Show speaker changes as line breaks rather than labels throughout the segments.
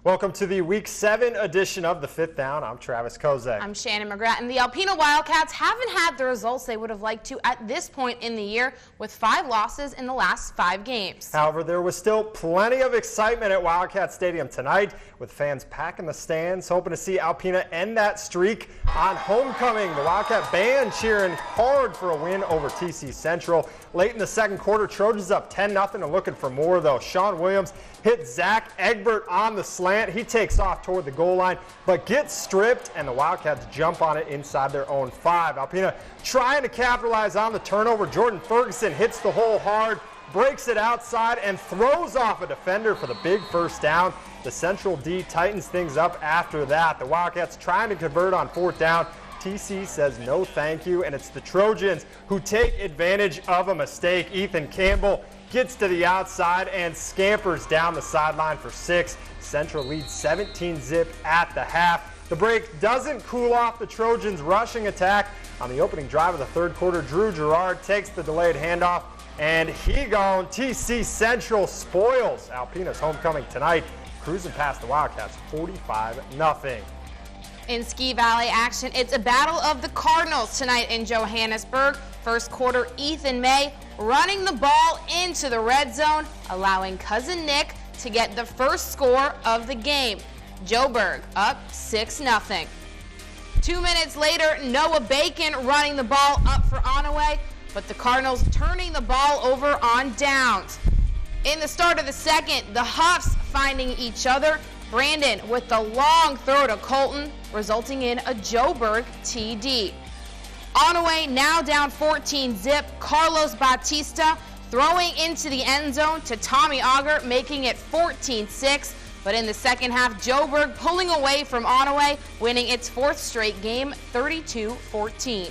Welcome to the Week 7 edition of the Fifth Down. I'm Travis Kozak.
I'm Shannon McGrath, and the Alpena Wildcats haven't had the results they would have liked to at this point in the year, with 5 losses in the last 5 games.
However, there was still plenty of excitement at Wildcat Stadium tonight, with fans packing the stands, hoping to see Alpena end that streak on homecoming. The Wildcat band cheering hard for a win over TC Central. Late in the second quarter, Trojans up 10-0 and looking for more, though. Sean Williams hit Zach Egbert on the slant. He takes off toward the goal line, but gets stripped, and the Wildcats jump on it inside their own 5. Alpena trying to capitalize on the turnover. Jordan Ferguson hits the hole hard, breaks it outside, and throws off a defender for the big first down. The Central D tightens things up after that. The Wildcats trying to convert on 4th down. TC says no thank you, and it's the Trojans who take advantage of a mistake. Ethan Campbell gets to the outside and scampers down the sideline for 6. Central leads 17-zip at the half. The break doesn't cool off the Trojans' rushing attack. On the opening drive of the third quarter, Drew Gerard takes the delayed handoff, and he gone. TC Central spoils Alpena's homecoming tonight, cruising past the Wildcats 45-0.
In Ski Valley action, it's a battle of the Cardinals tonight in Johannesburg. First quarter, Ethan May running the ball into the red zone, allowing Cousin Nick to get the first score of the game. Joburg up 6-0. 2 minutes later, Noah Bacon running the ball up for Onaway, but the Cardinals turning the ball over on downs. In the start of the second, the Huffs finding each other. Brandon with the long throw to Colton, resulting in a Joburg TD. Onaway now down 14-zip. Carlos Bautista throwing into the end zone to Tommy Auger, making it 14-6. But in the second half, Joburg pulling away from Onaway, winning its 4th straight game, 32-14.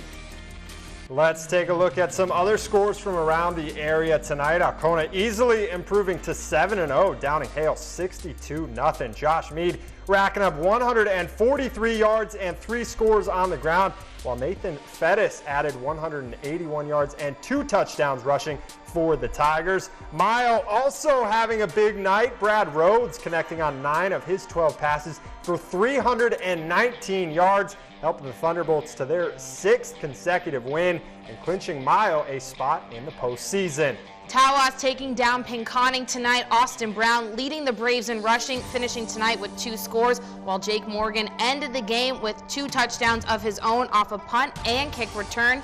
Let's take a look at some other scores from around the area tonight. Alcona easily improving to 7-0, downing Hale 62-0. Josh Mead racking up 143 yards and 3 scores on the ground, while Nathan Fettis added 181 yards and 2 touchdowns rushing for the Tigers. Mile also having a big night. Brad Rhodes connecting on 9 of his 12 passes for 319 yards, helping the Thunderbolts to their 6th consecutive win and clinching Mile a spot in the postseason.
Tawas taking down Pinconning tonight. Austin Brown leading the Braves in rushing, finishing tonight with 2 scores, while Jake Morgan ended the game with 2 touchdowns of his own off a punt and kick return.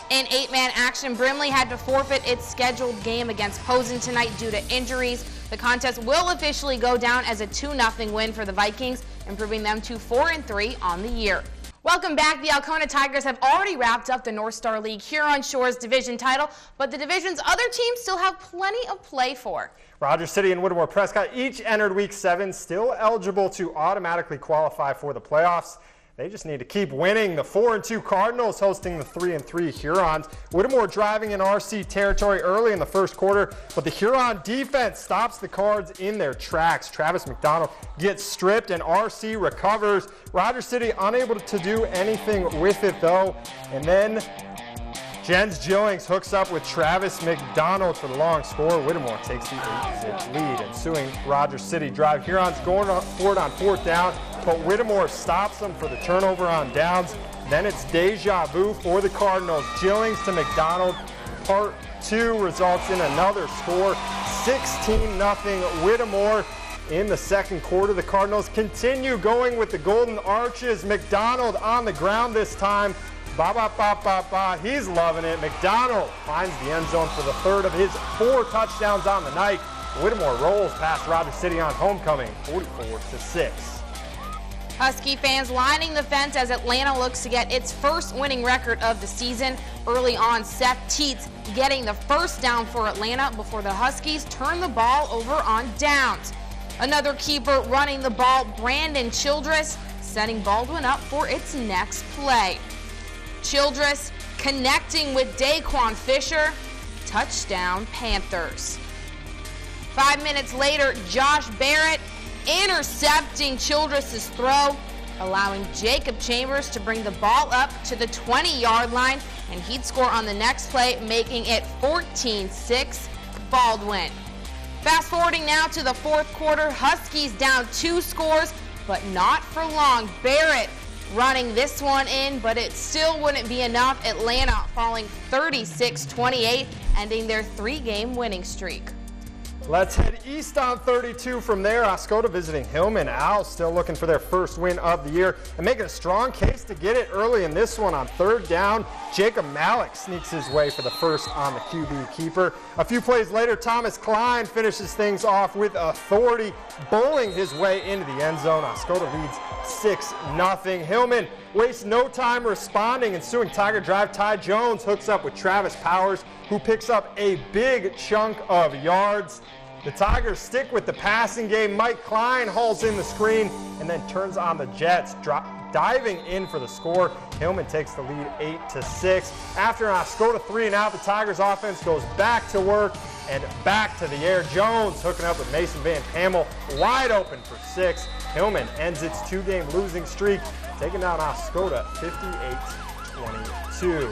In 8-man action, Brimley had to forfeit its scheduled game against Posen tonight due to injuries. The contest will officially go down as a 2-0 win for the Vikings, improving them to 4-3 on the year. Welcome back. The Alcona Tigers have already wrapped up the North Star League Huron Shores division title, but the division's other teams still have plenty of play for.
Rogers City and Whittemore Prescott each entered Week 7, still eligible to automatically qualify for the playoffs. They just need to keep winning. The 4-2 Cardinals hosting the 3-3 Hurons. Whittemore driving in RC territory early in the first quarter, but the Huron defense stops the Cards in their tracks. Travis McDonald gets stripped and RC recovers. Rogers City unable to do anything with it though. And then Jens Gillings hooks up with Travis McDonald for the long score. Whittemore takes the 8-zip lead. Ensuing Rogers City drive. Hurons going for it on 4th down, but Whittemore stops them for the turnover on downs. Then it's deja vu for the Cardinals. Gillings to McDonald. Part 2 results in another score. 16-0 Whittemore. In the second quarter, the Cardinals continue going with the Golden Arches. McDonald on the ground this time. He's loving it. McDonald finds the end zone for the 3rd of his 4 touchdowns on the night. Whittemore rolls past Rogers City on homecoming, 44-6.
Husky fans lining the fence as Atlanta looks to get its first winning record of the season. Early on, Seth Teets getting the first down for Atlanta before the Huskies turn the ball over on downs. Another keeper running the ball, Brandon Childress, setting Baldwin up for its next play. Childress connecting with Daquan Fisher. Touchdown, Panthers. 5 minutes later, Josh Barrett intercepting Childress's throw, allowing Jacob Chambers to bring the ball up to the 20-yard line, and he'd score on the next play, making it 14-6 Baldwin. Fast forwarding now to the fourth quarter, Huskies down 2 scores, but not for long. Barrett running this one in, but it still wouldn't be enough. Atlanta falling 36-28, ending their 3-game winning streak.
Let's head east on 32 from there. Oscoda visiting Hillman. Owls still looking for their first win of the year and making a strong case to get it early in this one on 3rd down. Jacob Malik sneaks his way for the first on the QB keeper. A few plays later, Thomas Klein finishes things off with authority, bowling his way into the end zone. Oscoda leads 6-0. Hillman wastes no time responding. Ensuing Tiger drive, Ty Jones hooks up with Travis Powers, who picks up a big chunk of yards. The Tigers stick with the passing game. Mike Klein hauls in the screen and then turns on the Jets, diving in for the score. Hillman takes the lead 8-6. After an Oscoda 3-and-out, the Tigers offense goes back to work and back to the air. Jones hooking up with Mason Van Pammel, wide open for 6. Hillman ends its 2-game losing streak, taking down Oscoda 58-22.